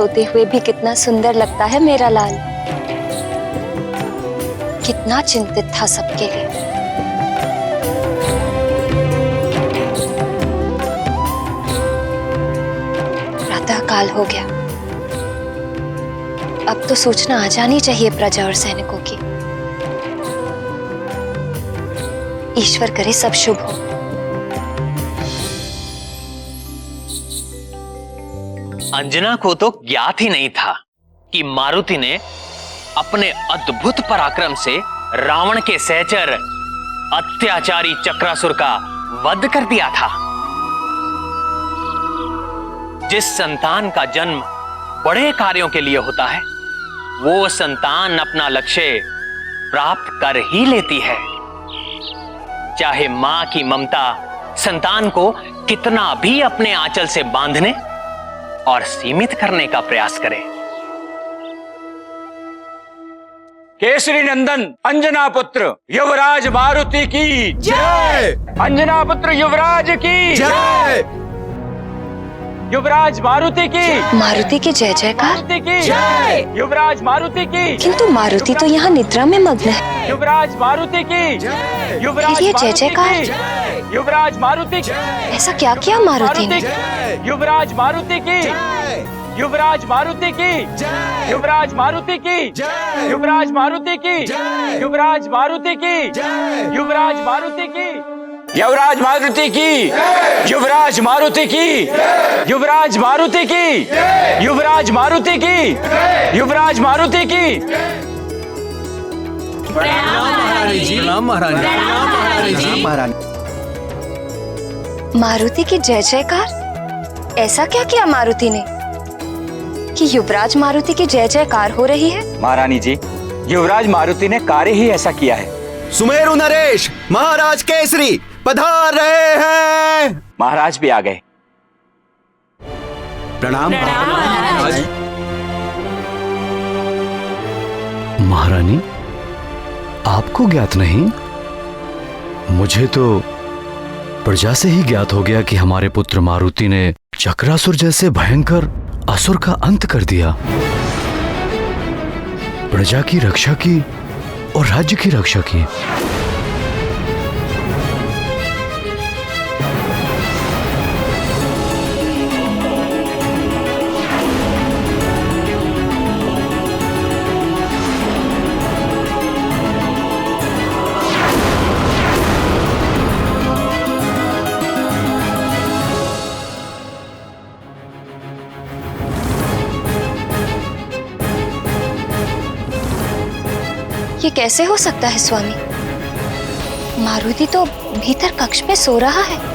सोते हुए भी कितना सुंदर लगता है मेरा लाल। कितना चिंतित था सबके लिए। प्रातः काल हो गया। अब तो सूचना आ जानी चाहिए प्रजा और सैनिकों की। ईश्वर करे सब शुभ हो। अंजना को तो ज्ञात ही नहीं था कि मारुति ने अपने अद्भुत पराक्रम से रावण के सहचर अत्याचारी चक्रासुर का वध कर दिया था। जिस संतान का जन्म बड़े कार्यों के लिए होता है, वो संतान अपना लक्ष्य प्राप्त कर ही लेती है। चाहे मां की ममता संतान को कितना भी अपने आंचल से बांधने और सीमित करने का प्रयास करे। केसरी नंदन अंजना पुत्र युवराज मारुति की जय। अंजना पुत्र युवराज की जय। युवराज मारुति की। मारुति की जय जयकार। मारुति की जय। युवराज मारुति की। किंतु मारुति तो यहाँ निद्रा में मग्न है। युवराज मारुति की जय। युवराज फिर ये जय जयकार। युवराज मारुति की। ऐसा क्या किया मारुति ने? युवराज मारुति की। युवराज मारुति की। युवराज मारुति की। युवराज मारुति की। युवराज मारुति की। युवराज मारुति की। युवराज मारुति की। युवराज मारुति की। युवराज मारुति की। युवराज मारुति की। युवराज मारुति की। प्रणाम महारानी। मारुति की जय जयकार। ऐसा क्या किया मारुति ने कि युवराज मारुति की जय जयकार हो रही है? महारानी जी, युवराज मारुति ने कार्य ही ऐसा किया है। सुमेरु नरेश महाराज केसरी पधार रहे हैं। महाराज भी आ गए। प्रणाम महारानी। आपको ज्ञात नहीं, मुझे तो प्रजा से ही ज्ञात हो गया कि हमारे पुत्र मारुति ने चक्रासुर जैसे भयंकर असुर का अंत कर दिया। प्रजा की रक्षा की और राज्य की रक्षा की। ये कैसे हो सकता है स्वामी? मारुति तो भीतर कक्ष में सो रहा है।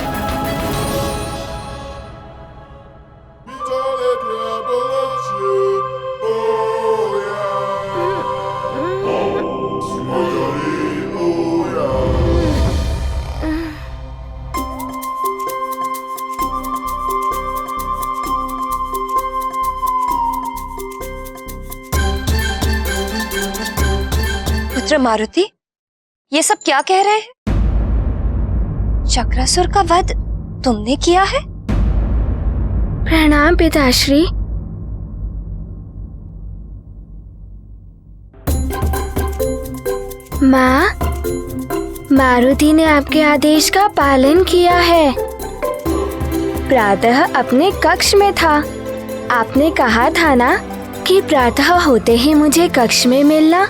पुत्र मारुति, ये सब क्या कह रहे हैं? चक्रासुर का वध तुमने किया है? प्रणाम पिताश्री। माँ, मारुति ने आपके आदेश का पालन किया है। प्रातः अपने कक्ष में था। आपने कहा था ना कि प्रातः होते ही मुझे कक्ष में मिलना।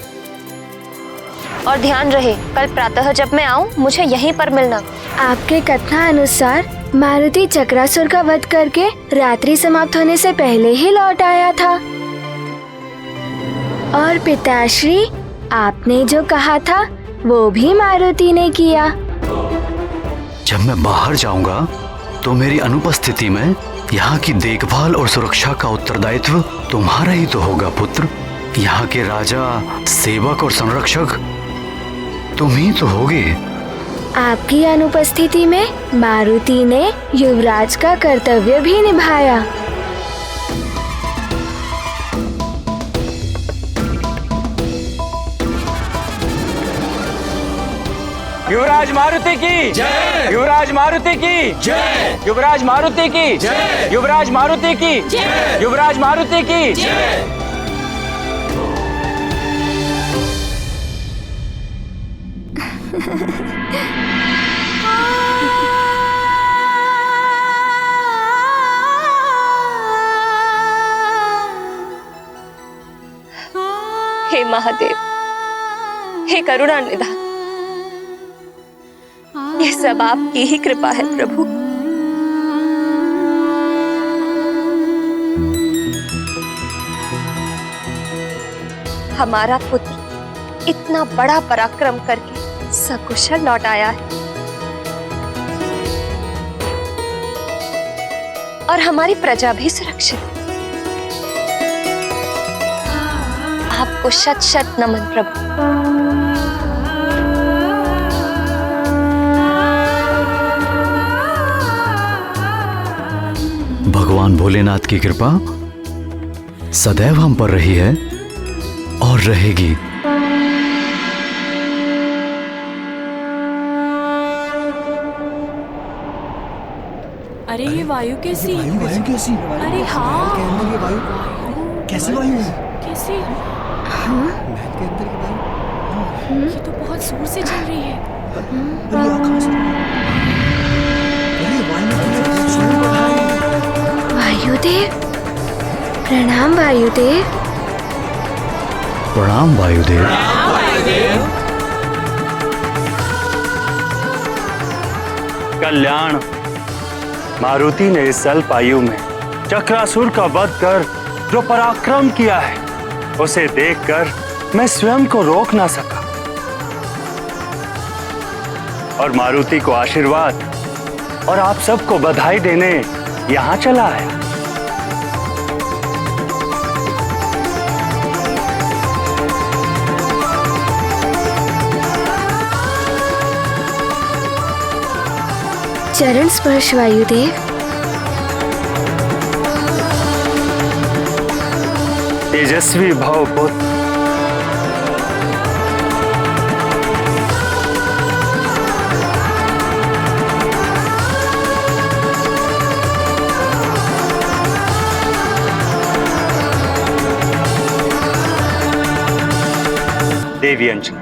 और ध्यान रहे, कल प्रातः जब मैं आऊं मुझे यहीं पर मिलना। आपके कथनानुसार मारुति चक्रासुर का वध करके रात्रि समाप्त होने से पहले ही लौट आया था। और पिताश्री, आपने जो कहा था वो भी मारुति ने किया। जब मैं बाहर जाऊंगा तो मेरी अनुपस्थिति में यहाँ की देखभाल और सुरक्षा का उत्तरदायित्व तुम्हारा ही तो होगा पुत्र। यहाँ के राजा, सेवक और संरक्षक तुम ही तो होगे। आपकी अनुपस्थिति में मारुति ने युवराज का कर्तव्य भी निभाया। युवराज मारुति की जय, युवराज मारुति की जय, युवराज मारुति की जय, युवराज मारुति की जय, युवराज मारुति की जय। हे महादेव, हे करुणा निधान, ये सब आपकी ही कृपा है प्रभु। हमारा पुत्र इतना बड़ा पराक्रम करके सकुशल लौट आया है और हमारी प्रजा भी सुरक्षित है। आपको शत शत नमन प्रभु। भगवान भोलेनाथ की कृपा सदैव हम पर रही है और रहेगी। अरे ये वायु कैसी? वायु कैसी? अरे हाँ, ये वायु कैसी वायु है? कैसी? महल के अंदर की वायु ये तो बहुत जोर से चल रही है। अरे आकाश में अरे वायु स्वयं बढ़ा है। वायुदेव, प्रणाम वायुदेव। प्रणाम वायुदेव। कल्याण, मारुति ने इस अल्प आयु में चक्रासुर का वध कर जो पराक्रम किया है, उसे देखकर मैं स्वयं को रोक ना सका और मारुति को आशीर्वाद और आप सबको बधाई देने यहां चला आया। चरण स्पर्श वायुदेव। तेजस्वी भव पुत्र। देवी अंजना,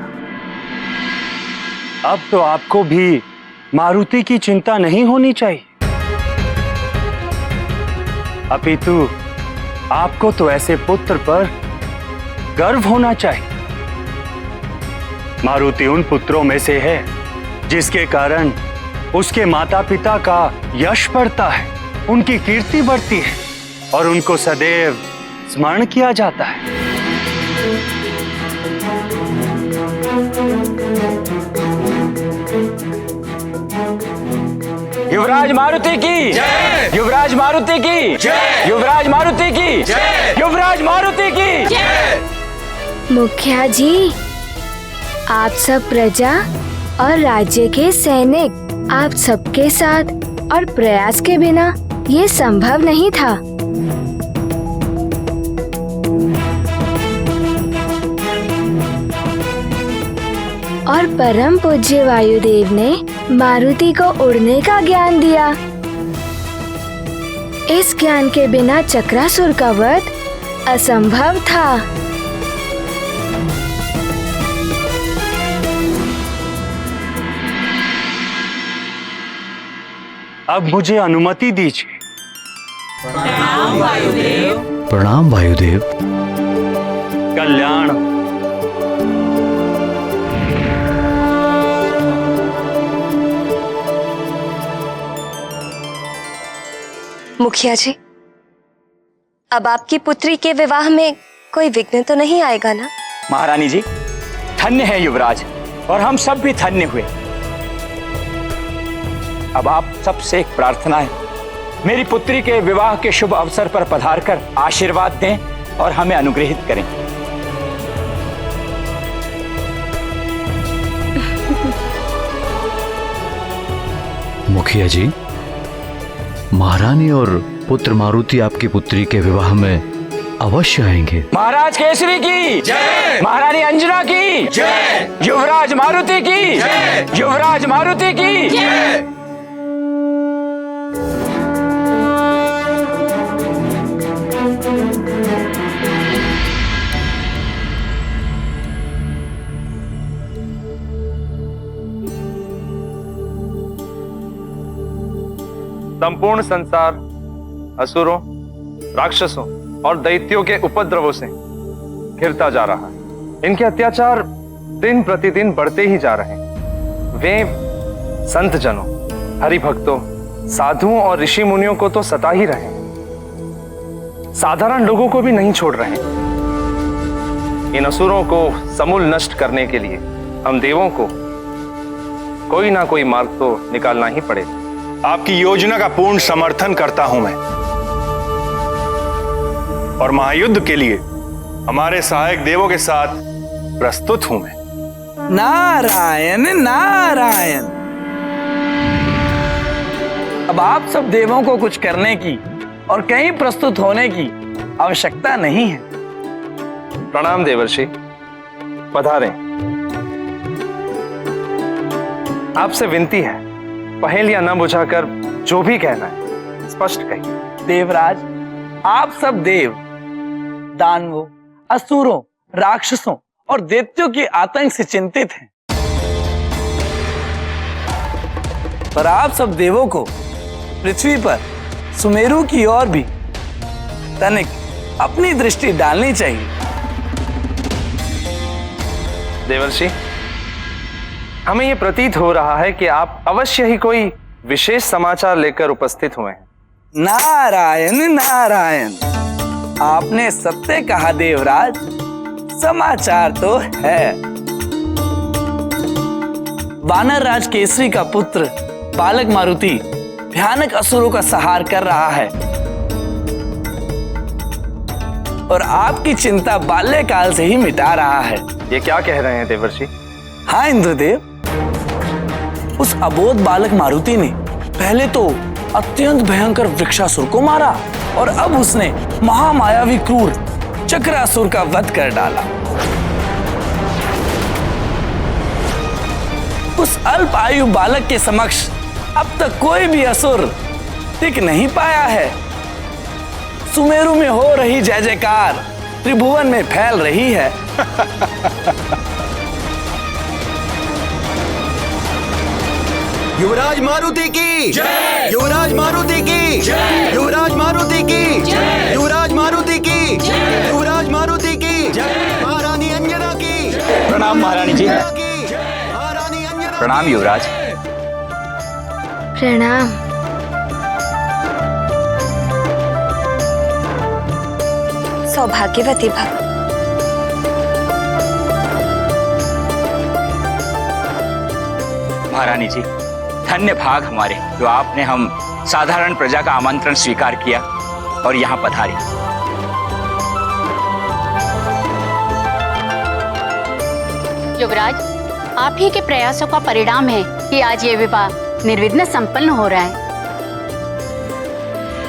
अब तो आपको भी मारुति की चिंता नहीं होनी चाहिए, अपितु आपको तो ऐसे पुत्र पर गर्व होना चाहिए। मारुति उन पुत्रों में से है जिसके कारण उसके माता पिता का यश बढ़ता है, उनकी कीर्ति बढ़ती है और उनको सदैव स्मरण किया जाता है। युवराज मारुति की जय, युवराज मारुति की जय, युवराज मारुति की जय, युवराज मारुति की जय। मुखिया जी, आप सब प्रजा और राज्य के सैनिक, आप सबके साथ और प्रयास के बिना ये संभव नहीं था। और परम पूज्य वायुदेव ने मारुति को उड़ने का ज्ञान दिया। इस ज्ञान के बिना चक्रासुर का वध असंभव था। अब मुझे अनुमति दीजिए। प्रणाम वायुदेव। प्रणाम वायुदेव। कल्याण, मुखिया जी, अब आपकी पुत्री के विवाह में कोई विघ्न तो नहीं आएगा ना? महारानी जी, धन्य है युवराज और हम सब भी धन्य हुए। अब आप सबसे एक प्रार्थना है, मेरी पुत्री के विवाह के शुभ अवसर पर पधारकर आशीर्वाद दें और हमें अनुग्रहित करें। मुखिया जी, महारानी और पुत्र मारुति आपकी पुत्री के विवाह में अवश्य आएंगे। महाराज केसरी की जय, महारानी अंजना की जय, युवराज मारुति की जय, युवराज मारुति की जय। संपूर्ण संसार असुरों, राक्षसों और दैत्यों के उपद्रवों से घिरता जा रहा है। इनके अत्याचार दिन प्रतिदिन बढ़ते ही जा रहे हैं। वे संत जनों, हरिभक्तों, साधुओं और ऋषि मुनियों को तो सता ही रहे हैं, साधारण लोगों को भी नहीं छोड़ रहे हैं। इन असुरों को समूल नष्ट करने के लिए हम देवों को कोई ना कोई मार्ग तो निकालना ही पड़ेगा। आपकी योजना का पूर्ण समर्थन करता हूं मैं, और महायुद्ध के लिए हमारे सहायक देवों के साथ प्रस्तुत हूं मैं। नारायण नारायण। अब आप सब देवों को कुछ करने की और कहीं प्रस्तुत होने की आवश्यकता नहीं है। प्रणाम देवर्षि, पधारें। आपसे विनती है, पहेलियां न बुझाकर जो भी कहना है स्पष्ट कहिए। देवराज, आप सब देव दानवों, असुरों, राक्षसों और दैत्यों के आतंक से चिंतित हैं, पर आप सब देवों को पृथ्वी पर सुमेरु की ओर भी तनिक अपनी दृष्टि डालनी चाहिए। देवर्षि, हमें यह प्रतीत हो रहा है कि आप अवश्य ही कोई विशेष समाचार लेकर उपस्थित हुए हैं। नारायण नारायण, आपने सत्य कहा देवराज, समाचार तो है। वानर राज केसरी का पुत्र बालक मारुति भयानक असुरों का संहार कर रहा है, और आपकी चिंता बाल्यकाल से ही मिटा रहा है। ये क्या कह रहे हैं देवर्षि? हाँ इंद्रदेव, उस अबोध बालक मारुति ने पहले तो अत्यंत भयंकर वृक्षासुर को मारा, और अब उसने महामायावी क्रूर चक्रासुर का वध कर डाला। उस अल्प आयु बालक के समक्ष अब तक कोई भी असुर टिक नहीं पाया है। सुमेरु में हो रही जय जयकार त्रिभुवन में फैल रही है। युवराज मारुति की जय, युवराज मारुति की जय, युवराज मारुति की जय, युवराज मारुति की जय, युवराज मारुति की जय, महारानी अंजना की। प्रणाम महारानी जी। महारानी अंजना। प्रणाम युवराज। प्रणाम। सौभाग्यवती भव। महारानी जी, धन्य भाग हमारे जो आपने हम साधारण प्रजा का आमंत्रण स्वीकार किया और यहाँ पधारी। युवराज, आप ही के प्रयासों का परिणाम है कि आज ये विवाह निर्विघ्न संपन्न हो रहा है।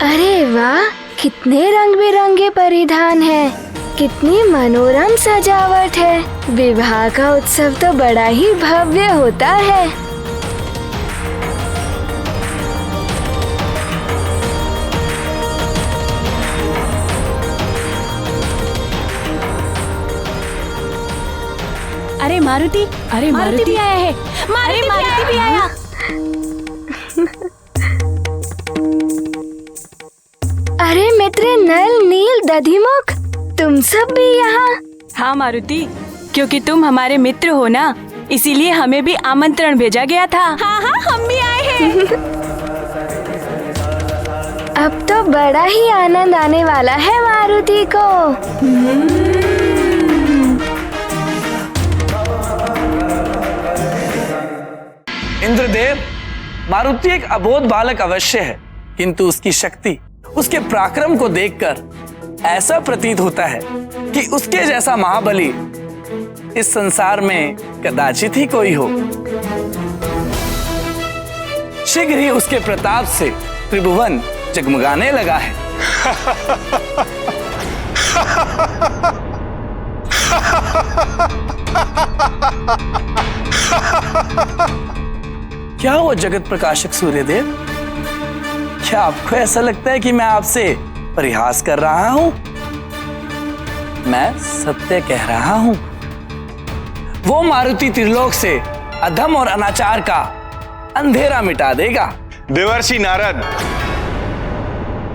अरे वाह, कितने रंग बिरंगे परिधान हैं, कितनी मनोरम सजावट है। विवाह का उत्सव तो बड़ा ही भव्य होता है। अरे मारुति भी आया है। मारुति भी आया। अरे मित्र नल, नील, दधिमुख, तुम सब भी यहाँ? हाँ मारुति, क्योंकि तुम हमारे मित्र हो ना, इसीलिए हमें भी आमंत्रण भेजा गया था। हाँ हाँ, हम भी आए हैं। अब तो बड़ा ही आनंद आने वाला है मारुति को। इंद्रदेव, मारुति एक अबोध बालक अवश्य है, किंतु उसकी शक्ति, उसके पराक्रम को देखकर ऐसा प्रतीत होता है कि उसके जैसा महाबली इस संसार में कदाचित ही कोई हो। शीघ्र ही उसके प्रताप से त्रिभुवन जगमगाने लगा है। क्या हुआ जगत प्रकाशक सूर्यदेव? क्या आपको ऐसा लगता है कि मैं आपसे परिहास कर रहा हूं? मैं सत्य कह रहा हूं। वो मारुति त्रिलोक से अधम और अनाचार का अंधेरा मिटा देगा। देवर्षि नारद,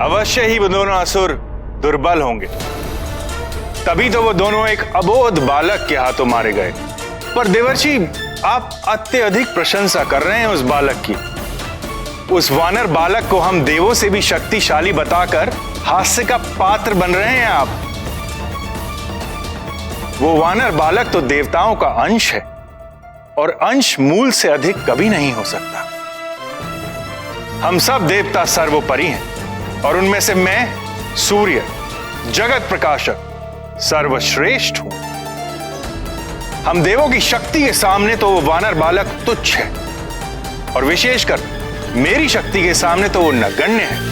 अवश्य ही वो दोनों असुर दुर्बल होंगे, तभी तो वो दोनों एक अबोध बालक के हाथों मारे गए। पर देवर्षि, आप अत्यधिक प्रशंसा कर रहे हैं उस बालक की। उस वानर बालक को हम देवों से भी शक्तिशाली बताकर हास्य का पात्र बन रहे हैं आप। वो वानर बालक तो देवताओं का अंश है, और अंश मूल से अधिक कभी नहीं हो सकता। हम सब देवता सर्वोपरि हैं, और उनमें से मैं सूर्य, जगत प्रकाशक, सर्वश्रेष्ठ हूं। हम देवों की शक्ति के सामने तो वो वानर बालक तुच्छ है, और विशेषकर मेरी शक्ति के सामने तो वो नगण्य है।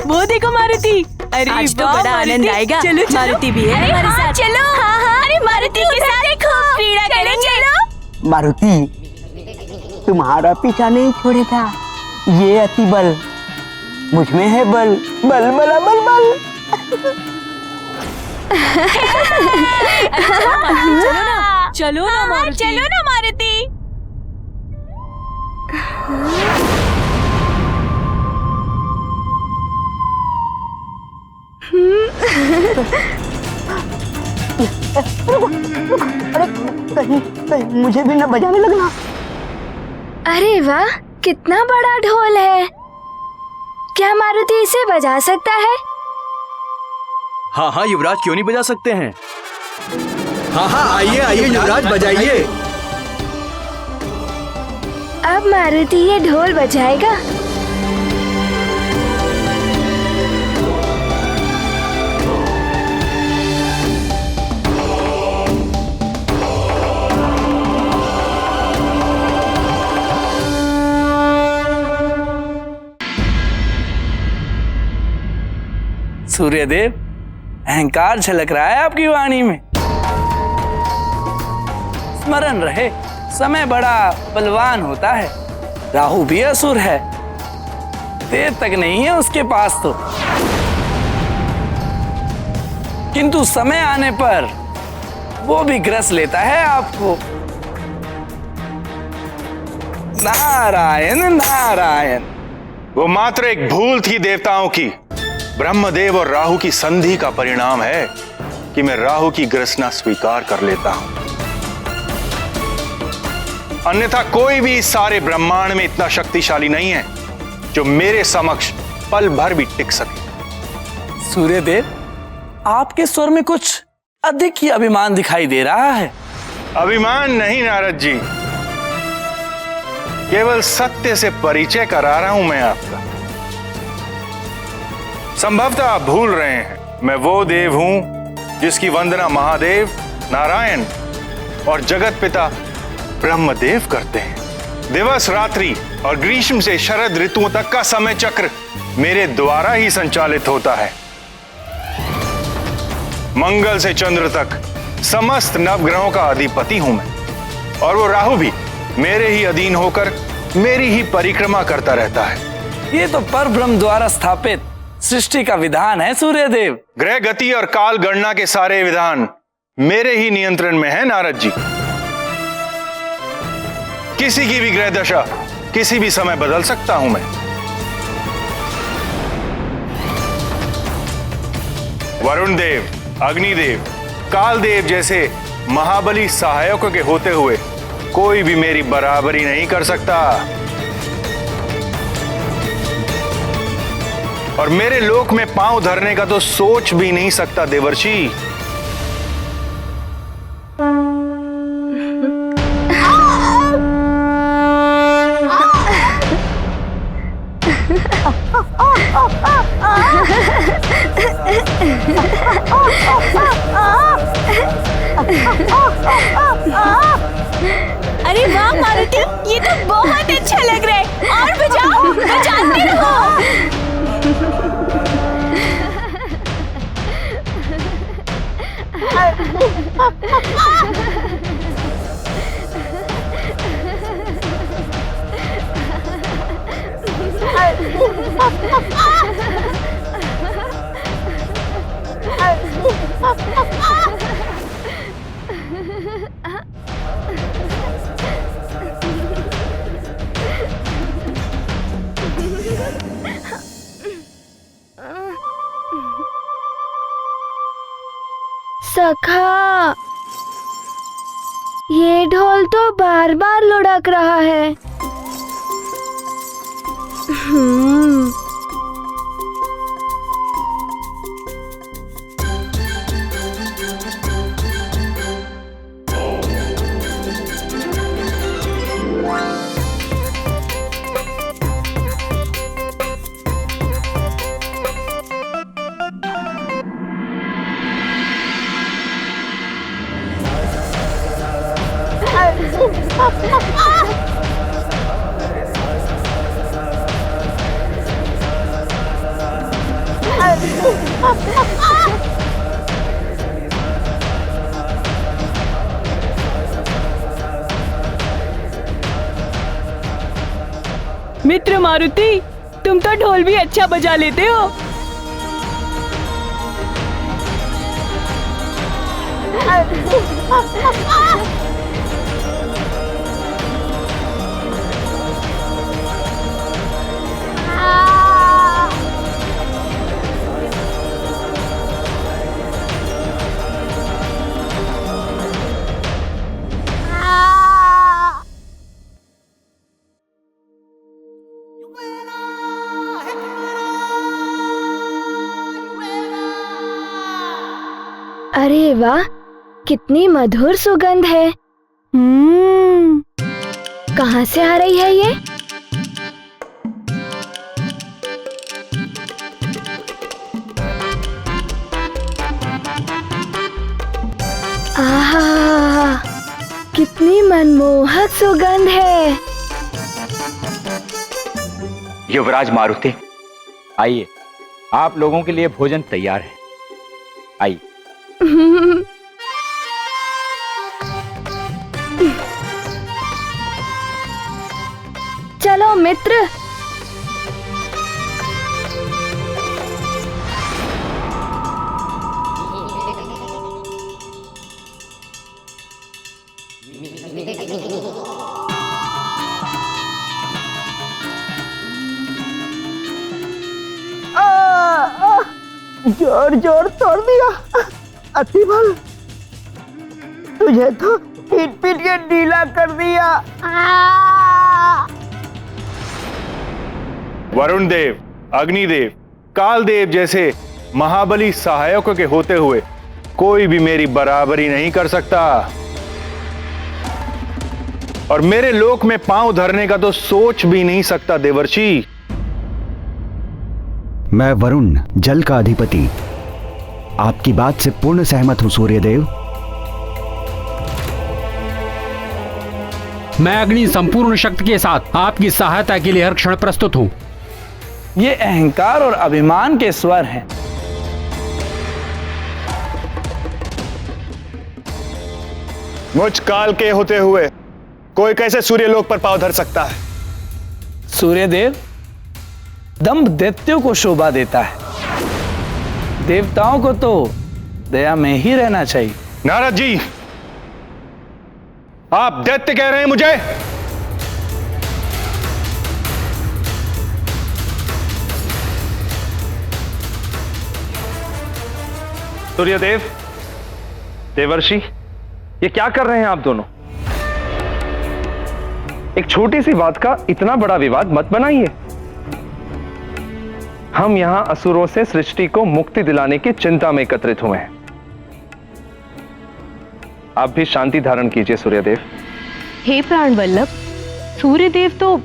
वो देखो मारुति, अरे आज तो बड़ा आनंद आएगा। चलो मारुति भी है हमारे साथ। चलो हाँ हाँ, अरे मारुति के साथ देखो क्रीड़ा करेंगे। मारुति, तुम्हारा पीछा नहीं छोड़ेगा। ये अति बल मुझ में है, बल बल बल बल बल। चलो ना मारुति, चलो ना मारुति। अरे कहीं मुझे भी न बजाने लगना। अरे वाह, कितना बड़ा ढोल है। क्या मारुति इसे बजा सकता है? हाँ हाँ युवराज, क्यों नहीं बजा सकते हैं। हाँ हाँ, आइए आइए युवराज, बजाइए। अब मारुति ये ढोल बजाएगा। सूर्यदेव, अहंकार झलक रहा है आपकी वाणी में। स्मरण रहे, समय बड़ा बलवान होता है। राहु भी असुर है, देर तक नहीं है उसके पास तो, किंतु समय आने पर वो भी ग्रस लेता है आपको। नारायण नारायण। वो मात्र एक भूल थी देवताओं की। ब्रह्मदेव और राहु की संधि का परिणाम है कि मैं राहु की ग्रसना स्वीकार कर लेता हूं। अन्यथा कोई भी इस सारे ब्रह्मांड में इतना शक्तिशाली नहीं है जो मेरे समक्ष पल भर भी टिक सके। सूर्यदेव, आपके स्वर में कुछ अधिक ही अभिमान दिखाई दे रहा है। अभिमान नहीं नारद जी, केवल सत्य से परिचय करा रहा हूं मैं आपका। संभवतः आप भूल रहे हैं, मैं वो देव हूं जिसकी वंदना महादेव, नारायण और जगत पिता ब्रह्मदेव करते हैं। दिवस रात्रि और ग्रीष्म से शरद ऋतुओं तक का समय चक्र मेरे द्वारा ही संचालित होता है। मंगल से चंद्र तक समस्त नवग्रहों का अधिपति हूं मैं, और वो राहु भी मेरे ही अधीन होकर मेरी ही परिक्रमा करता रहता है। ये तो परब्रह्म द्वारा स्थापित सृष्टि का विधान है सूर्यदेव। ग्रह गति और काल गणना के सारे विधान मेरे ही नियंत्रण में है नारद जी। किसी की भी ग्रह दशा किसी भी समय बदल सकता हूं मैं। वरुण देव, अग्निदेव, कालदेव जैसे महाबली सहायकों के होते हुए कोई भी मेरी बराबरी नहीं कर सकता, और मेरे लोक में पांव धरने का तो सोच भी नहीं सकता देवर्षि। अरे वाह मारुति, ये तो बहुत रखा। ये ढोल तो बार बार लुढ़क रहा है। मित्र मारुति, तुम तो ढोल भी अच्छा बजा लेते हो। अरे वाह, कितनी मधुर सुगंध है। कहाँ से आ रही है ये? आहा, कितनी मनमोहक सुगंध है। युवराज मारुति, आइए, आप लोगों के लिए भोजन तैयार है। आइए। चलो मित्र। जोर जोर तोड़ दिया। अतिबल, तुझे तो पीट पीट के ढीला कर दिया। वरुण देव, अग्निदेव, कालदेव जैसे महाबली सहायकों के होते हुए कोई भी मेरी बराबरी नहीं कर सकता, और मेरे लोक में पांव धरने का तो सोच भी नहीं सकता देवर्षि। मैं वरुण, जल का अधिपति, आपकी बात से पूर्ण सहमत हूं सूर्यदेव। मैं अग्नि संपूर्ण शक्ति के साथ आपकी सहायता के लिए हर क्षण प्रस्तुत हूं। ये अहंकार और अभिमान के स्वर हैं। मुझ काल के होते हुए कोई कैसे सूर्यलोक पर पांव धर सकता है? सूर्यदेव, दंभ दैत्यों को शोभा देता है, देवताओं को तो दया में ही रहना चाहिए। नारद जी, आप दैत्य कह रहे हैं मुझे? सूर्यदेव, देवर्षि, ये क्या कर रहे हैं आप दोनों? एक छोटी सी बात का इतना बड़ा विवाद मत बनाइए। हम यहां असुरों से सृष्टि को मुक्ति दिलाने की चिंता में एकत्रित हुए हैं। आप भी शांति धारण कीजिए सूर्यदेव। हे प्राण वल्लभ, सूर्यदेव तो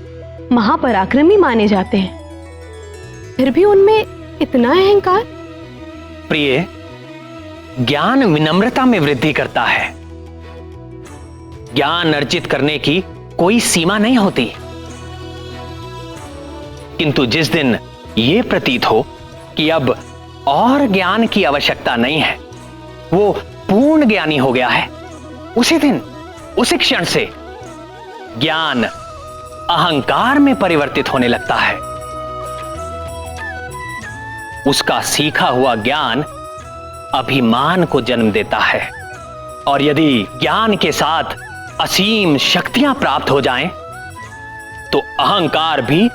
महापराक्रमी माने जाते हैं, फिर भी उनमें इतना अहंकार। प्रिय, ज्ञान विनम्रता में वृद्धि करता है। ज्ञान अर्जित करने की कोई सीमा नहीं होती, किंतु जिस दिन यह प्रतीत हो कि अब और ज्ञान की आवश्यकता नहीं है, वो पूर्ण ज्ञानी हो गया है, उसी दिन, उसी क्षण से ज्ञान अहंकार में परिवर्तित होने लगता है। उसका सीखा हुआ ज्ञान अभिमान को जन्म देता है, और यदि ज्ञान के साथ असीम शक्तियां प्राप्त हो जाएं, तो अहंकार भी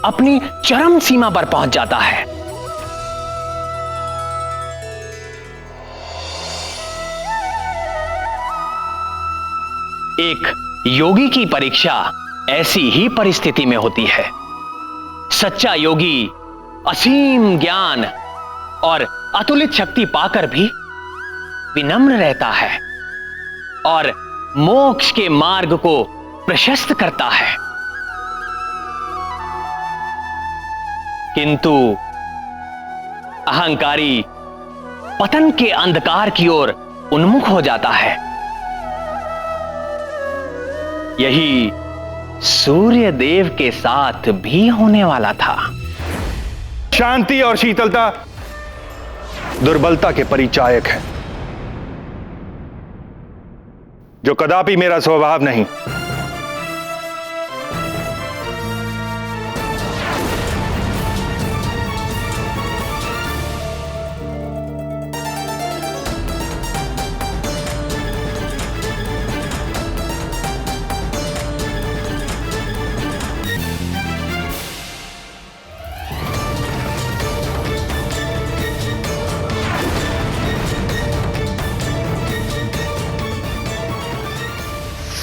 अपनी चरम सीमा पर पहुंच जाता है। एक योगी की परीक्षा ऐसी ही परिस्थिति में होती है। सच्चा योगी असीम ज्ञान और अतुलित शक्ति पाकर भी विनम्र रहता है और मोक्ष के मार्ग को प्रशस्त करता है। किंतु अहंकारी पतन के अंधकार की ओर उन्मुख हो जाता है। यही सूर्य देव के साथ भी होने वाला था। शांति और शीतलता दुर्बलता के परिचायक है, जो कदापि मेरा स्वभाव नहीं।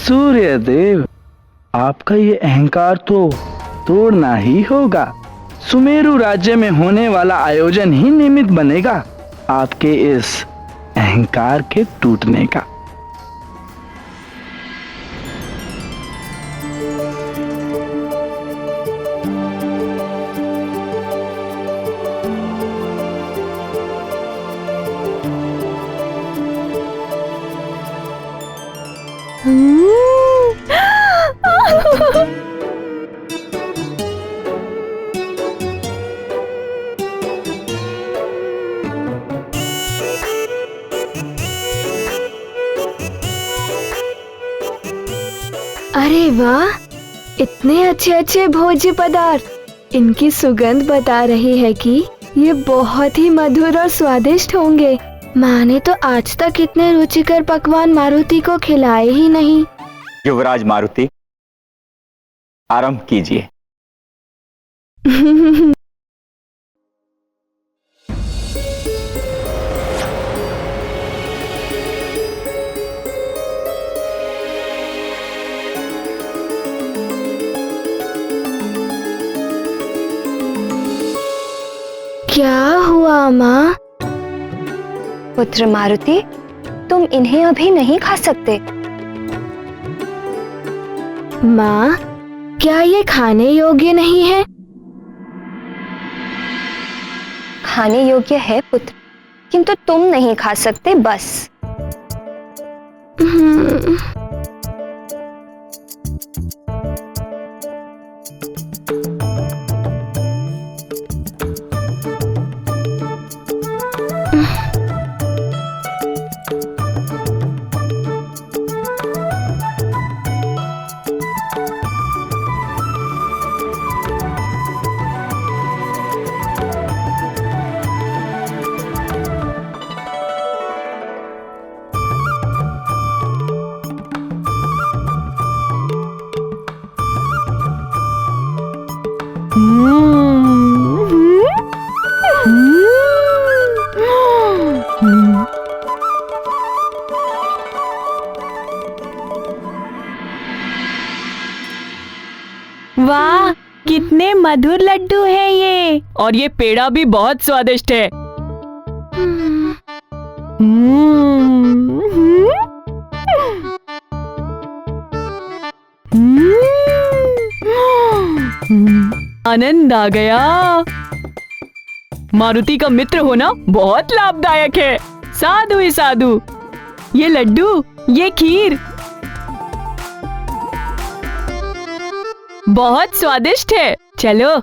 सूर्यदेव, आपका ये अहंकार तो तोड़ना ही होगा। सुमेरु राज्य में होने वाला आयोजन ही निमित्त बनेगा आपके इस अहंकार के टूटने का। अरे वाह, इतने अच्छे अच्छे भोज्य पदार्थ। इनकी सुगंध बता रही है कि ये बहुत ही मधुर और स्वादिष्ट होंगे। माँ ने तो आज तक इतने रुचिकर पकवान मारुति को खिलाए ही नहीं। युवराज मारुति, आरंभ कीजिए। क्या हुआ माँ? पुत्र मारुति, तुम इन्हें अभी नहीं खा सकते। माँ, क्या ये खाने योग्य नहीं है? खाने योग्य है पुत्र, किंतु तुम नहीं खा सकते बस। वाह, कितने मधुर लड्डू हैं ये। और ये पेड़ा भी बहुत स्वादिष्ट है। आनंद आ गया। मारुति का मित्र होना बहुत लाभदायक है। साधु ही साधु। ये लड्डू, ये खीर बहुत स्वादिष्ट है। चलो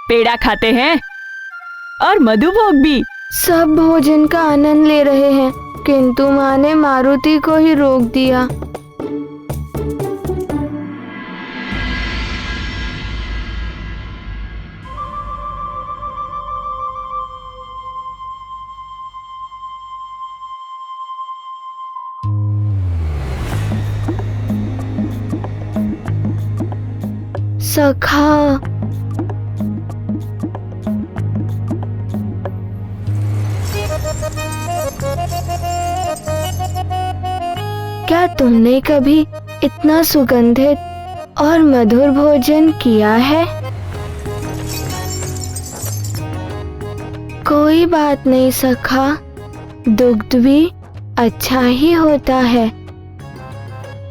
पेड़ा खाते हैं और मधुभोग भी। सब भोजन का आनंद ले रहे हैं, किंतु माँ ने मारुति को ही रोक दिया। सखा, क्या तुमने कभी इतना सुगंधित और मधुर भोजन किया है। कोई बात नहीं सखा, दुग्ध भी अच्छा ही होता है।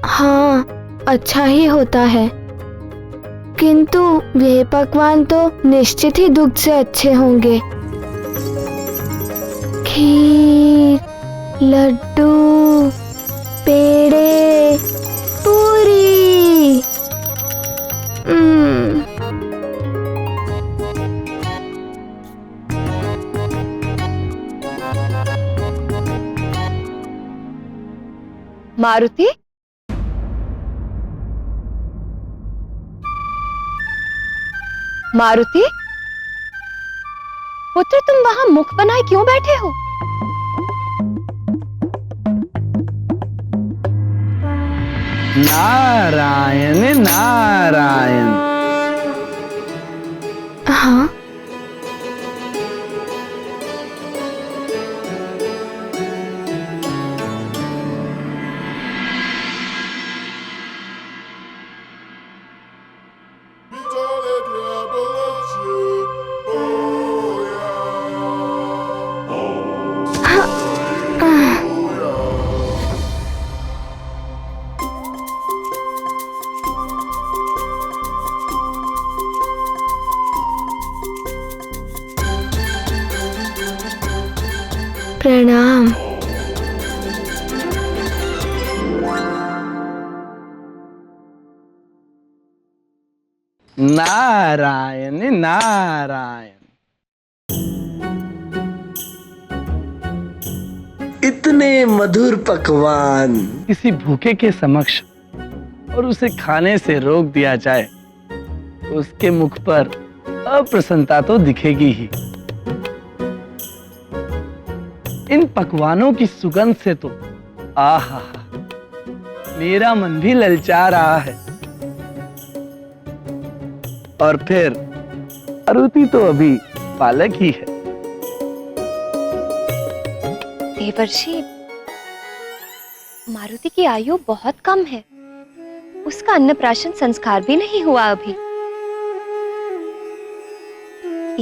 हाँ, अच्छा ही होता है, किंतु वे पकवान तो निश्चित ही दुग्ध से अच्छे होंगे। खीर, लड्डू, पेड़े, पूरी। मारुति, मारुति, पुत्र तुम वहां मुख बनाए क्यों बैठे हो? नारायण नारायण। हाँ, प्रणाम। नारायण नारायण। इतने मधुर पकवान किसी भूखे के समक्ष और उसे खाने से रोक दिया जाए, उसके मुख पर अप्रसन्नता तो दिखेगी ही। इन पकवानों की सुगंध से तो आहा, मेरा मन भी ललचा रहा है। और फिर मारुति तो अभी बालक ही है। देवर्षि, मारुति की आयु बहुत कम है, उसका अन्नप्राशन संस्कार भी नहीं हुआ अभी,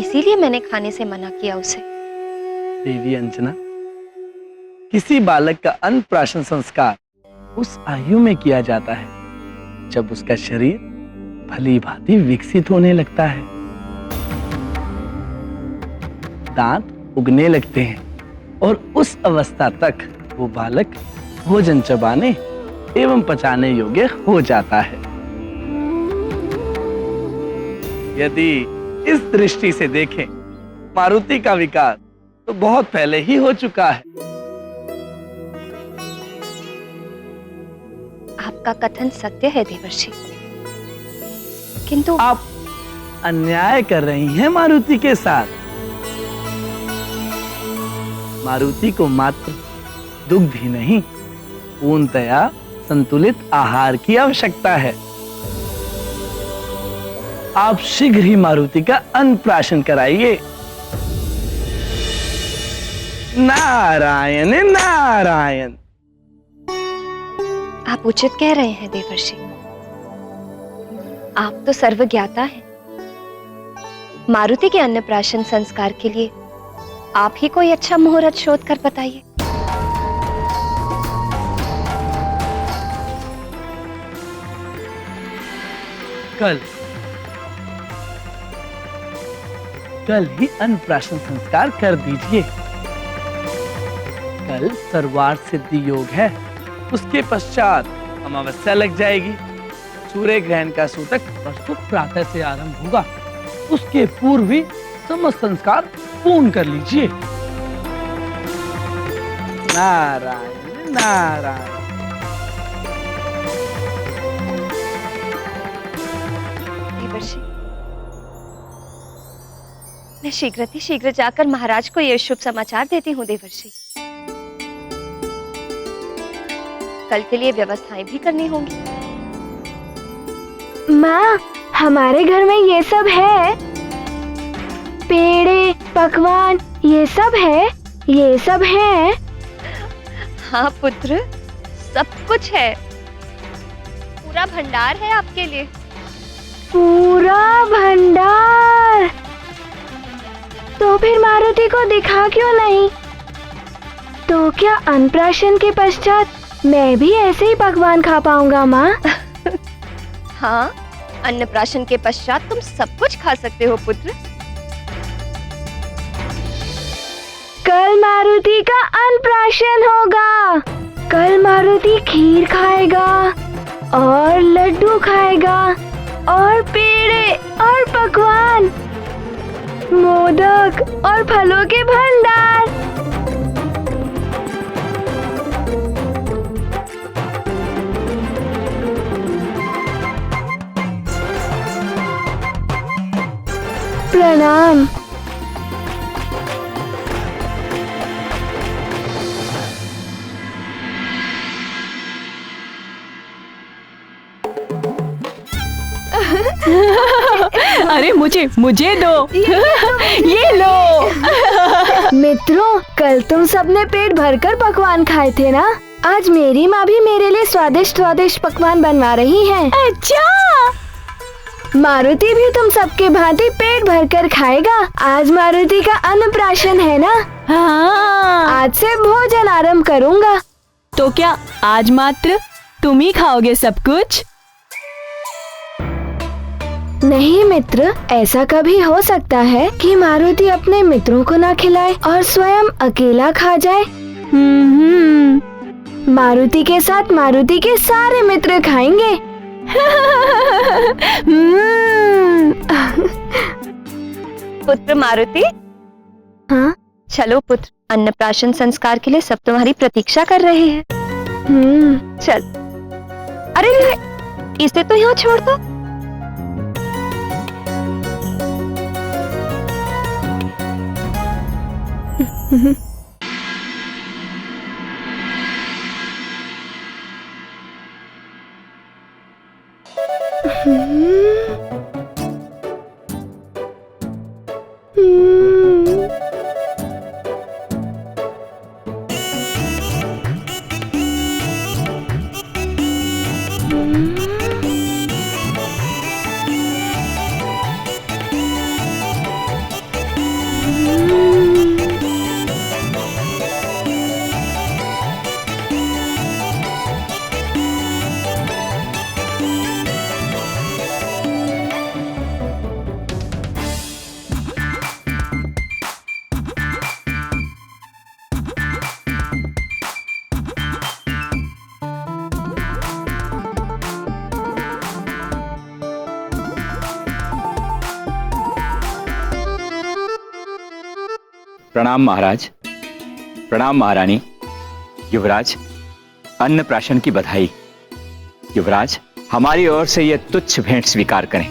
इसीलिए मैंने खाने से मना किया उसे। देवी अंजना, किसी बालक का अन्नप्राशन संस्कार उस आयु में किया जाता है जब उसका शरीर भली भांति विकसित होने लगता है, दांत उगने लगते हैं और उस अवस्था तक वो बालक भोजन चबाने एवं पचाने योग्य हो जाता है। यदि इस दृष्टि से देखें, मारुति का विकास तो बहुत पहले ही हो चुका है। आपका कथन सत्य है देवर्षि, किंतु आप अन्याय कर रही हैं मारुति के साथ। मारुति को मात्र दुग्ध ही नहीं, पूर्णतया संतुलित आहार की आवश्यकता है। आप शीघ्र ही मारुति का अन्नप्राशन कराइए। नारायण नारायण। आप उचित कह रहे हैं देवर्षि, आप तो सर्वज्ञाता हैं। मारुति के अन्नप्राशन संस्कार के लिए आप ही कोई अच्छा मुहूर्त शोध कर बताइए। कल ही अन्नप्राशन संस्कार कर दीजिए। कल सर्वार्थ सिद्धि योग है, उसके पश्चात अमावस्या लग जाएगी। सूर्य ग्रहण का सूतक परसों प्रातः से आरंभ होगा, उसके पूर्व ही समस्त संस्कार पूर्ण कर लीजिए। नारायण नारायण। देवर्षि, मैं शीघ्र जाकर महाराज को यह शुभ समाचार देती हूँ देवर्षि। कल के लिए व्यवस्थाएं भी करनी होंगी। माँ, हमारे घर में ये सब है, पेड़े, पकवान, ये सब है, ये सब है। हाँ पुत्र, सब कुछ है, पूरा भंडार है आपके लिए। पूरा भंडार? तो फिर मारुति को दिखा क्यों नहीं? तो क्या अन्नप्राशन के पश्चात मैं भी ऐसे ही पकवान खा पाऊंगा माँ? हाँ, अन्नप्राशन के पश्चात तुम सब कुछ खा सकते हो पुत्र। कल मारुति का अन्नप्राशन होगा। कल मारुति खीर खाएगा और लड्डू खाएगा और पेड़े और पकवान, मोदक और फलों के भंडार। प्रणाम। अरे मुझे दो। ये लो। मित्रों, कल तुम सबने पेट भरकर पकवान खाए थे ना? आज मेरी माँ भी मेरे लिए स्वादिष्ट स्वादिष्ट पकवान बनवा रही है। अच्छा, मारुति भी तुम सबके भांति पेट भरकर खाएगा। आज मारुति का अन्नप्राशन है ना? हाँ। आज से भोजन आरंभ करूँगा। तो क्या आज मात्र तुम ही खाओगे सब कुछ? नहीं मित्र, ऐसा कभी हो सकता है कि मारुति अपने मित्रों को ना खिलाए और स्वयं अकेला खा जाए। मारुति के साथ मारुति के सारे मित्र खाएंगे। पुत्र मारुति। हाँ? चलो पुत्र, अन्नप्राशन संस्कार के लिए सब तुम्हारी प्रतीक्षा कर रहे हैं। चल। अरे इसे तो यहाँ छोड़ दो। प्रणाम महाराज, प्रणाम महारानी। युवराज, अन्नप्राशन की बधाई। युवराज, हमारी ओर से यह तुच्छ भेंट स्वीकार करें।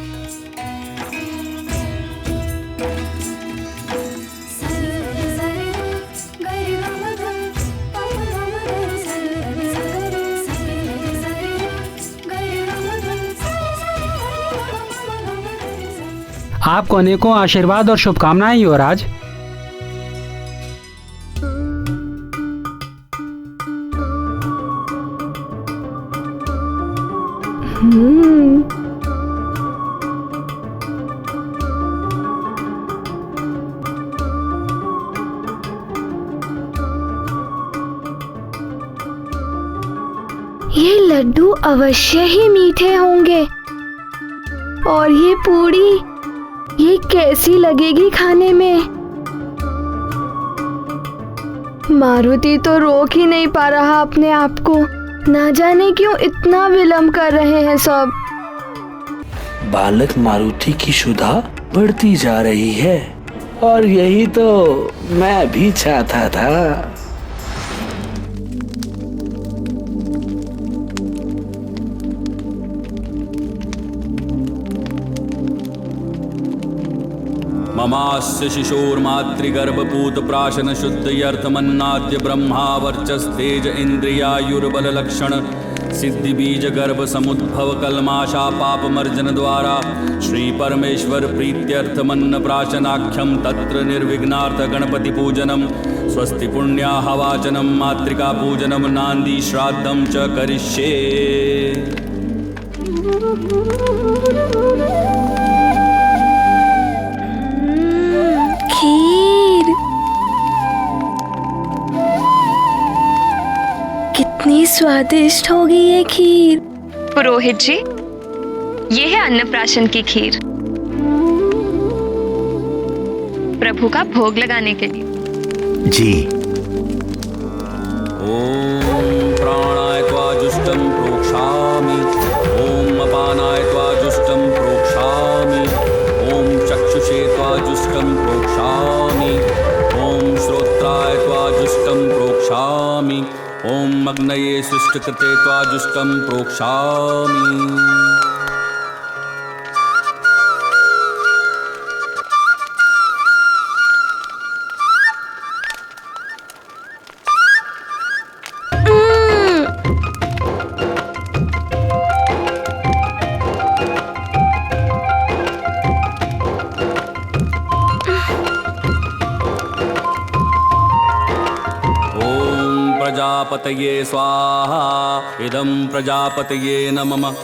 आपको अनेकों आशीर्वाद और शुभकामनाएं युवराज। ये लड्डू अवश्य ही मीठे होंगे। और ये पूड़ी, ये कैसी लगेगी खाने में? मारुति तो रोक ही नहीं पा रहा अपने आप को। ना जाने क्यों इतना विलंब कर रहे हैं सब। बालक मारुति की क्षुधा बढ़ती जा रही है और यही तो मैं भी चाहता था। ममास्य शिशोर्मातृगर्भपूत प्राशन शुद्धयर्थमन्नाद्य ब्रह्मा वर्चस्तेज इंद्रियायुर्बल लक्षण सिद्धि बीज गर्भ समुद्भव कलमाशा पाप मर्जन द्वारा श्री परमेश्वर प्रीत्यर्थमन्न प्राशनाख्यम तत्र निर्विघ्नार्थ गणपति पूजनम स्वस्ति पुण्याह वाचनम मातृका पूजनम नांदी श्राद्धम च करिष्ये। खीर कितनी स्वादिष्ट होगी ये खीर। पुरोहित जी, ये है अन्नप्राशन की खीर, प्रभु का भोग लगाने के लिए। जी। ओम प्राणाय त्वा जुष्टं प्रोक्षामि, ओम अपानाय त्वा जुष्टं प्रोक्षामि, ओम चक्षुषे त्वा जुष्टं प्रोक्षामि, ओम श्रोत्राय त्वा जुष्टं प्रोक्षामि, ओम अग्नये सृष्टकृते त्वा जुष्टं प्रोक्षामि। प्रजापतये स्वाहा, इदं प्रजापतये नमः।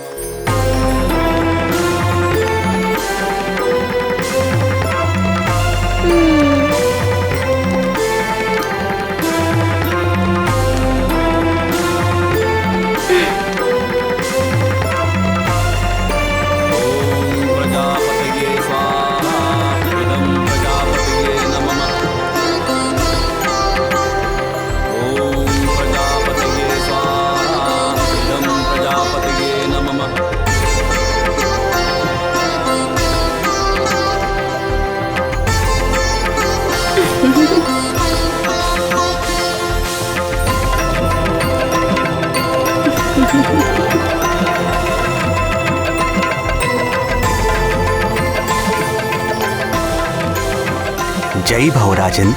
जय भव राजन,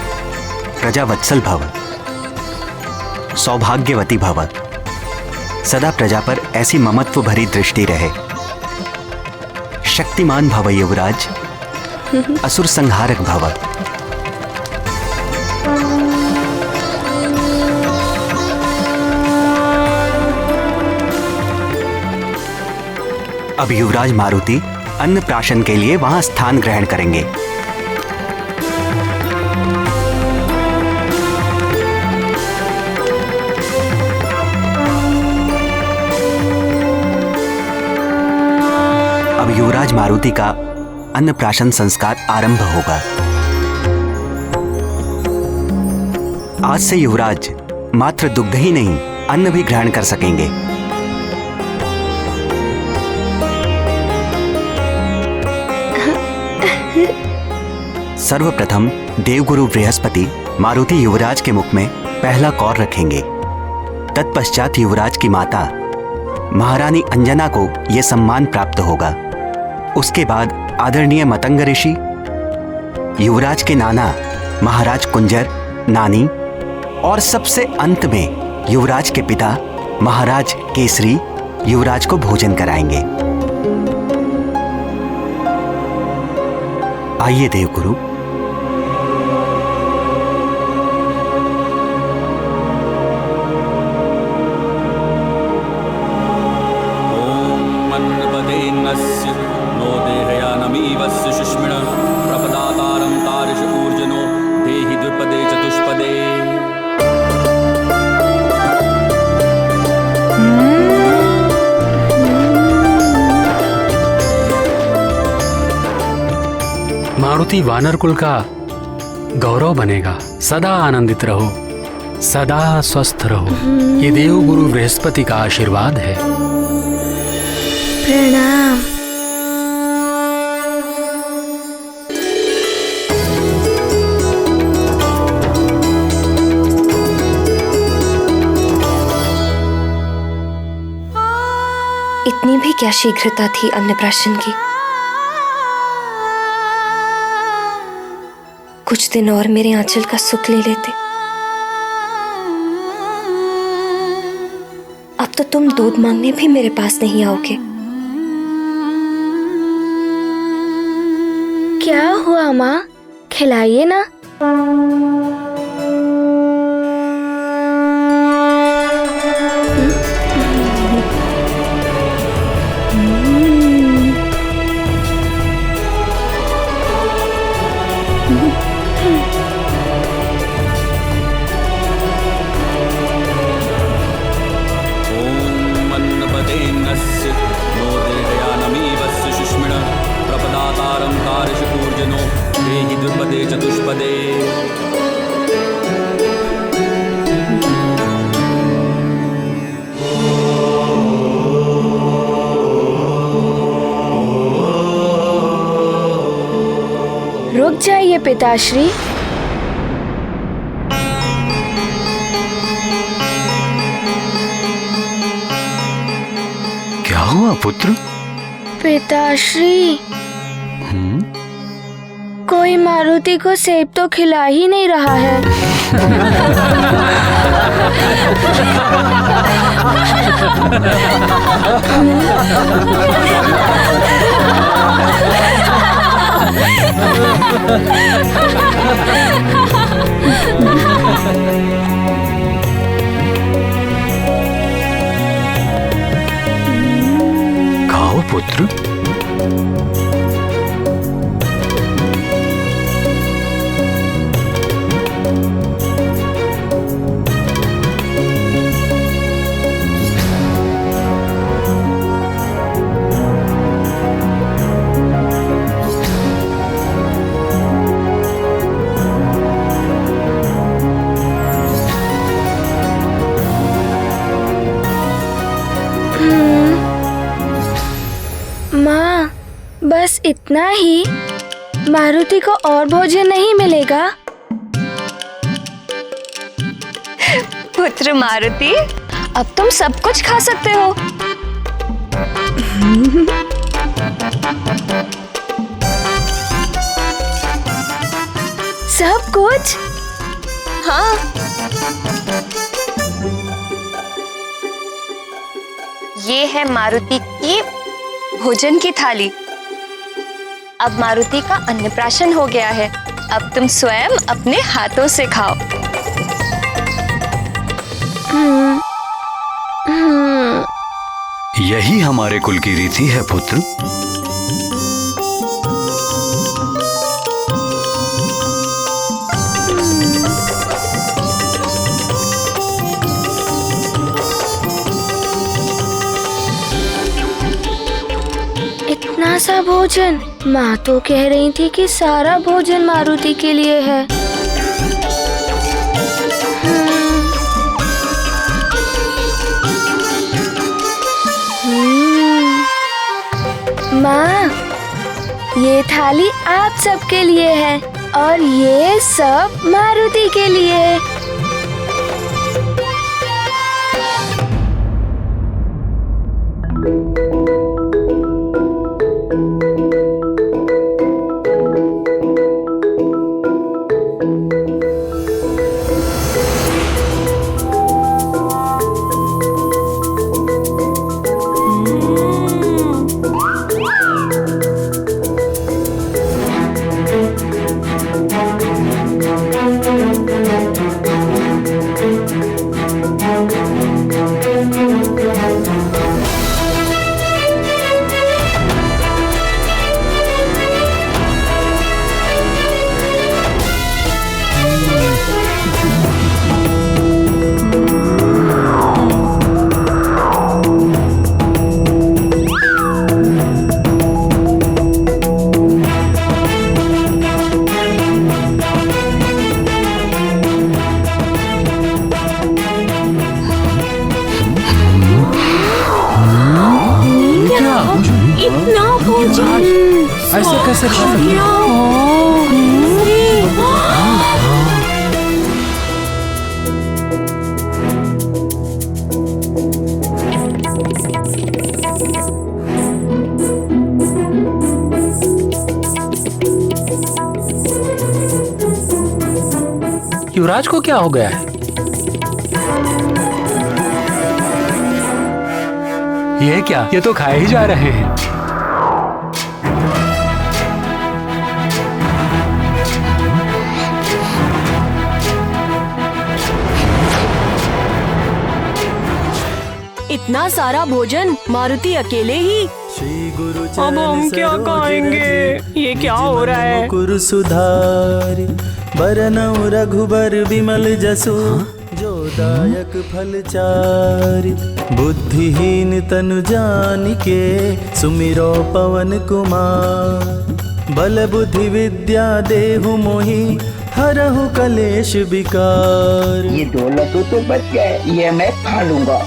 प्रजावत्सल भव, सौभाग्यवती भव, सदा प्रजा पर ऐसी ममत्व भरी दृष्टि रहे। शक्तिमान भव युवराज, असुर संहारक भव। अब युवराज मारुति अन्नप्राशन के लिए वहां स्थान ग्रहण करेंगे। अब युवराज मारुति का अन्नप्राशन संस्कार आरंभ होगा। आज से युवराज मात्र दुग्ध ही नहीं, अन्न भी ग्रहण कर सकेंगे। सर्वप्रथम देवगुरु बृहस्पति मारुति युवराज के मुख में पहला कौर रखेंगे। तत्पश्चात युवराज की माता महारानी अंजना को यह सम्मान प्राप्त होगा। उसके बाद आदरणीय मतंग ऋषि, युवराज के नाना महाराज कुंजर, नानी और सबसे अंत में युवराज के पिता महाराज केसरी युवराज को भोजन कराएंगे। आइए देवगुरु। मारुति वानर कुल का गौरव बनेगा। सदा आनंदित रहो, सदा स्वस्थ रहो। ये देवगुरु बृहस्पति का आशीर्वाद है। प्रणाम। इतनी भी क्या शीघ्रता थी अन्नप्राशन की? कुछ दिन और मेरे आंचल का सुख ले लेते। अब तो तुम दूध मांगने भी मेरे पास नहीं आओगे। क्या हुआ माँ, खिलाइए ना। लीजिए पिताश्री। क्या हुआ पुत्र? पिताश्री, कोई मारुति को सेब तो खिला ही नहीं रहा है। खाओ पुत्र। माँ, बस इतना ही? मारुति को और भोजन नहीं मिलेगा? पुत्र मारुति, अब तुम सब कुछ खा सकते हो। सब कुछ? हाँ। ये है मारुति की भोजन की थाली। अब मारुति का अन्नप्राशन हो गया है। अब तुम स्वयं अपने हाथों से खाओ। यही हमारे कुल की रीति है पुत्र। इतना सा भोजन? माँ तो कह रही थी कि सारा भोजन मारुति के लिए है। माँ, ये थाली आप सबके लिए है और ये सब मारुति के लिए है। ऐसे कैसे खा युवराज को क्या हो गया है? ये क्या? ये तो खाए ही जा रहे हैं। इतना सारा भोजन मारुति अकेले ही? अब हम क्या खाएंगे? ये क्या हो रहा है? कुरु सुधार बरनऊ रघुबर विमल जसु जो दायक फल चारि बुद्धिहीन तनु जानिके सुमिरो पवन कुमार बल बुद्धि विद्या देहु मोहि हरहु कलेश विकार। ये दौलत तो बच गए, ये मैं खा लूंगा।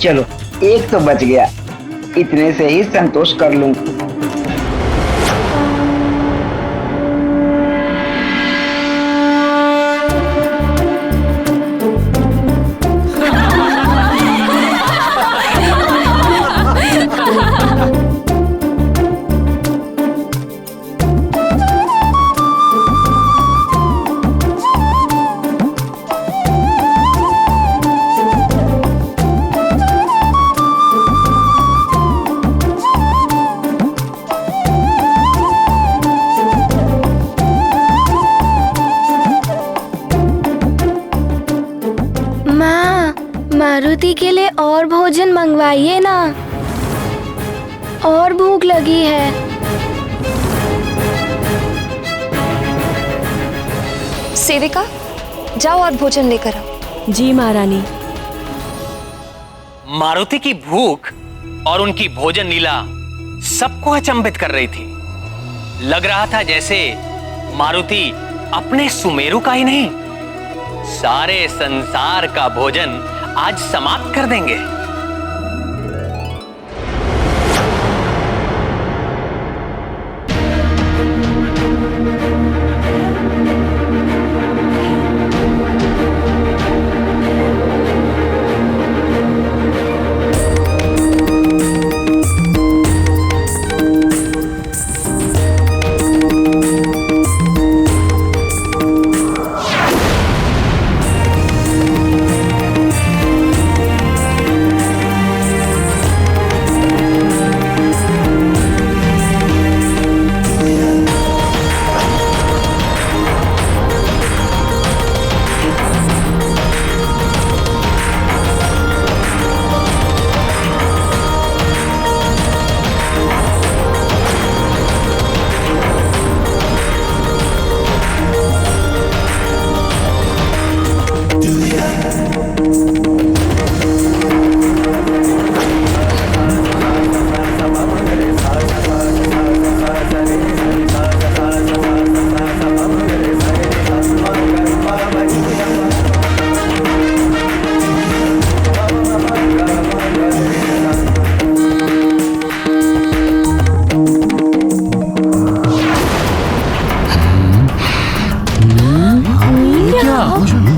चलो एक तो बच गया, इतने से ही संतोष कर लूं। मारुति के लिए और भोजन मंगवाइए ना, और भूख लगी है। सेविका, जाओ और भोजन लेकर आओ। जी महारानी। मारुति की भूख और उनकी भोजन लीला सबको अचंभित कर रही थी। लग रहा था जैसे मारुति अपने सुमेरु का ही नहीं, सारे संसार का भोजन आज समाप्त कर देंगे।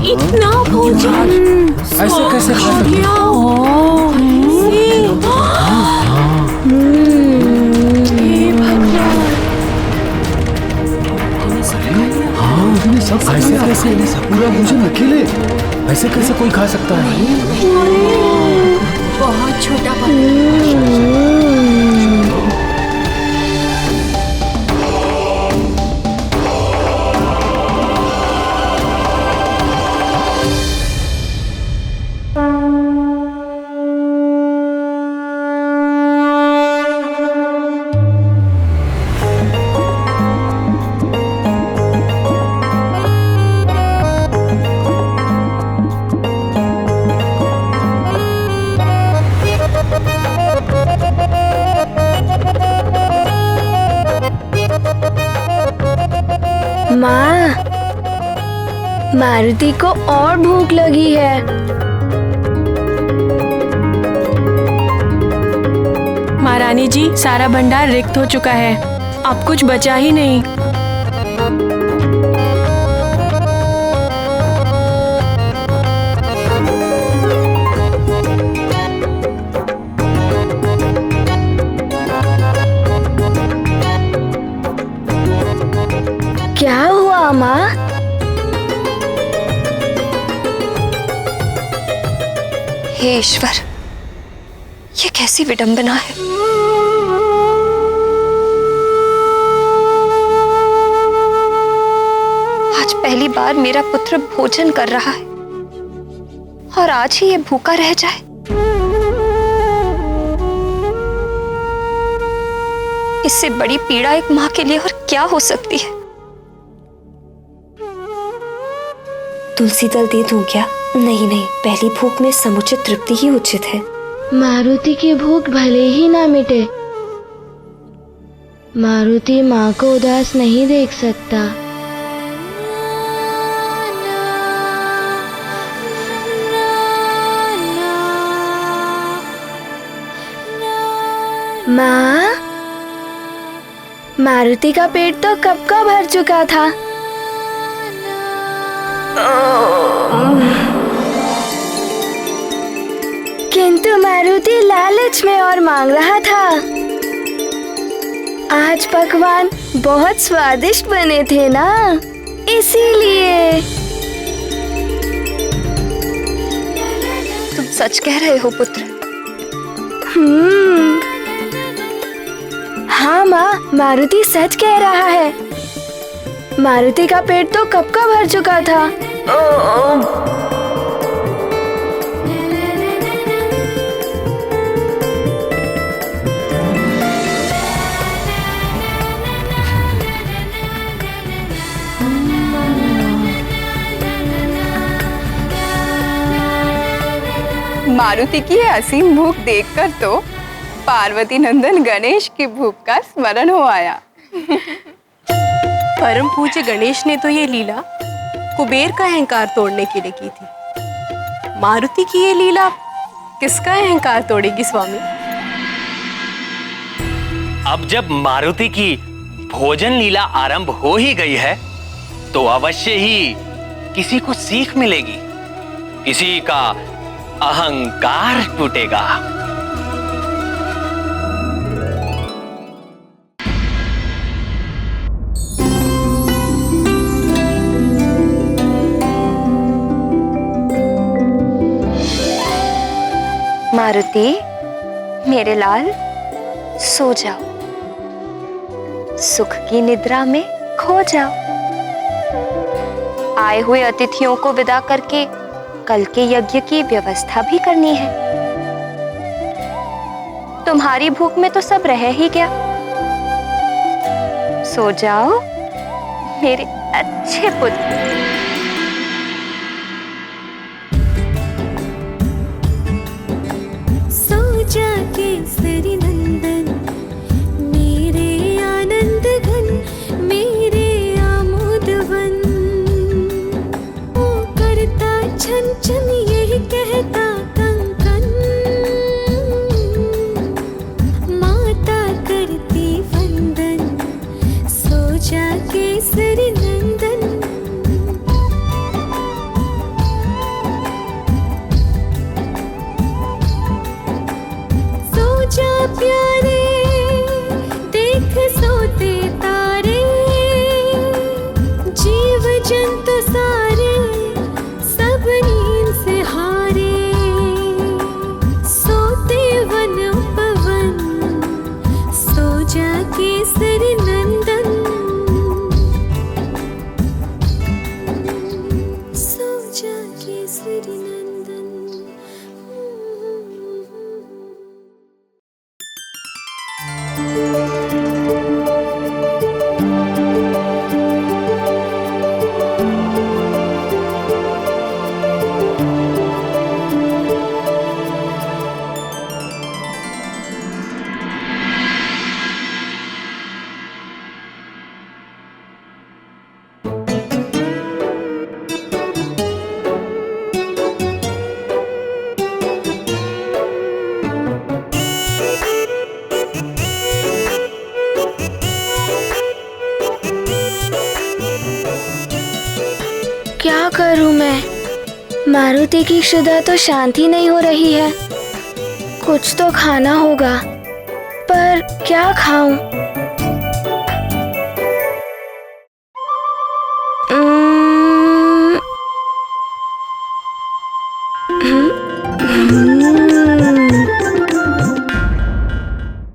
इतना भोजन ऐसे कैसे खा सकते हो? ऐसे कैसे पूरा भोजन अकेले, ऐसे कैसे कोई खा सकता है? बहुत छोटा माँ, मारुति को और भूख लगी है। महारानी जी, सारा भंडार रिक्त हो चुका है, अब कुछ बचा ही नहीं। क्या हुआ माँ? हे ईश्वर, ये कैसी विडंबना है। आज पहली बार मेरा पुत्र भोजन कर रहा है और आज ही ये भूखा रह जाए। इससे बड़ी पीड़ा एक माँ के लिए और क्या हो सकती है। तुलसी दल दे दूं क्या? नहीं नहीं, पहली भूख में समुचित तृप्ति ही उचित है। मारुति की भूख भले ही ना मिटे, मारुति माँ को उदास नहीं देख सकता। माँ, मारुति का पेट तो कब का भर चुका था। किंतु मारुति लालच में और मांग रहा था। आज पकवान बहुत स्वादिष्ट बने थे ना, इसीलिए। तुम सच कह रहे हो पुत्र। हाँ माँ, मारुति सच कह रहा है। मारुति का पेट तो कब का भर चुका था। मारुति की यह असीम भूख देखकर तो पार्वती नंदन गणेश की भूख का स्मरण हो आया। परम पूज्य गणेश ने तो ये लीला कुबेर का अहंकार तोड़ने के लिए की थी। मारुति की ये लीला किसका अहंकार तोड़ेगी स्वामी? अब जब मारुति की भोजन लीला आरंभ हो ही गई है तो अवश्य ही किसी को सीख मिलेगी, किसी का अहंकार टूटेगा। मारुति, मेरे लाल, सो जाओ, सुख की निद्रा में खो जाओ। आए हुए अतिथियों को विदा करके कल के यज्ञ की व्यवस्था भी करनी है। तुम्हारी भूख में तो सब रह ही गया। सो जाओ मेरे अच्छे पुत्र। केसरी नंदन, मेरे आनंद घन, मेरे आमोदवन। ओ करता छन छन यही कहता कंकन, माता करती वंदन, सो जा केसरी नंदन। प्यारे देख सोते तारे, जीव जंतु सारे सब नींद से हारे। सोते वन पवन, सो जा केसरी नंदन, सो जा केसरी नंदन। क्या करूं मैं? मारुति की क्षुधा तो शांति नहीं हो रही है। कुछ तो खाना होगा, पर क्या खाऊं?